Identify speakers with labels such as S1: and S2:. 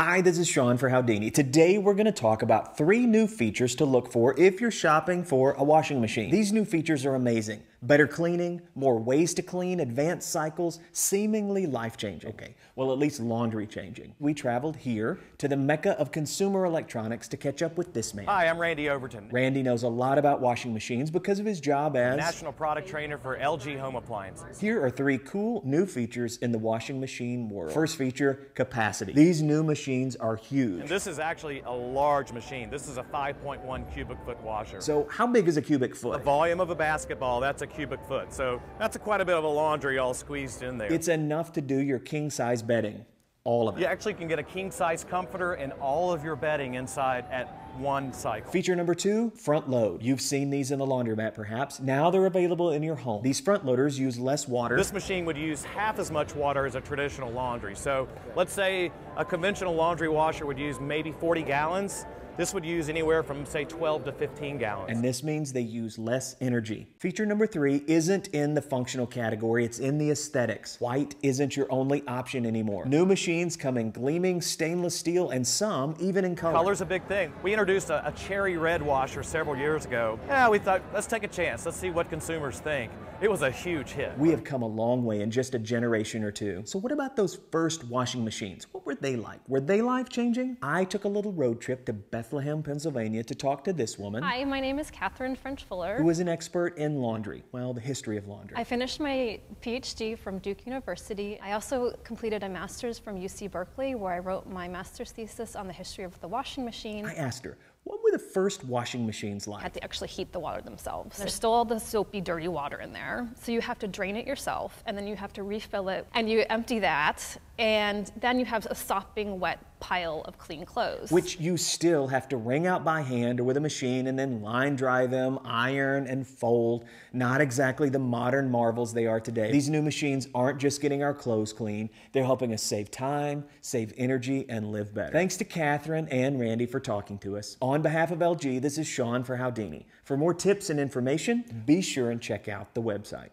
S1: Hi, this is Sean for Howdini. Today we're going to talk about 3 new features to look for if you're shopping for a washing machine. These new features are amazing. Better cleaning, more ways to clean, advanced cycles, seemingly life-changing. Okay, well at least laundry-changing. We traveled here to the mecca of consumer electronics to catch up with this man.
S2: Hi, I'm Randy Overton.
S1: Randy knows a lot about washing machines because of his job as
S2: National Product Trainer for LG Home Appliances.
S1: Here are 3 cool new features in the washing machine world. First feature, capacity. These new machines are huge.
S2: And this is actually a large machine. This is a 5.1 cubic foot washer.
S1: So how big is a cubic foot?
S2: The volume of a basketball, that's a cubic foot. So that's quite a bit of a laundry all squeezed in there.
S1: It's enough to do your king-size bedding. All of it.
S2: You actually can get a king-size comforter and all of your bedding inside at one cycle.
S1: Feature number 2, front load. You've seen these in the laundromat perhaps. Now they're available in your home. These front loaders use less water.
S2: This machine would use half as much water as a traditional laundry. So let's say a conventional laundry washer would use maybe 40 gallons. This would use anywhere from, say, 12 to 15 gallons.
S1: And this means they use less energy. Feature number 3 isn't in the functional category, it's in the aesthetics. White isn't your only option anymore. New machines come in gleaming stainless steel and some even in color.
S2: Color's a big thing. We introduced a cherry red washer several years ago. Yeah, we thought, let's take a chance. Let's see what consumers think. It was a huge hit.
S1: We have come a long way in just a generation or two. So what about those first washing machines? What were they like? Were they life-changing? I took a little road trip to Bethlehem, Pennsylvania to talk to this woman.
S3: Hi, my name is Catherine French-Fuller.
S1: Who is an expert in laundry. Well, the history of laundry.
S3: I finished my PhD from Duke University. I also completed a master's from UC Berkeley where I wrote my master's thesis on the history of the washing machine.
S1: I asked her, what were the first washing machines like?
S3: Had to actually heat the water themselves. There's still all the soapy, dirty water in there. So you have to drain it yourself and then you have to refill it and you empty that and then you have a sopping wet pile of clean clothes.
S1: Which you still have to wring out by hand or with a machine and then line dry them, iron and fold. Not exactly the modern marvels they are today. These new machines aren't just getting our clothes clean, they're helping us save time, save energy, and live better. Thanks to Catherine and Randy for talking to us. On behalf of LG, this is Sean for Howdini. For more tips and information, be sure and check out the website.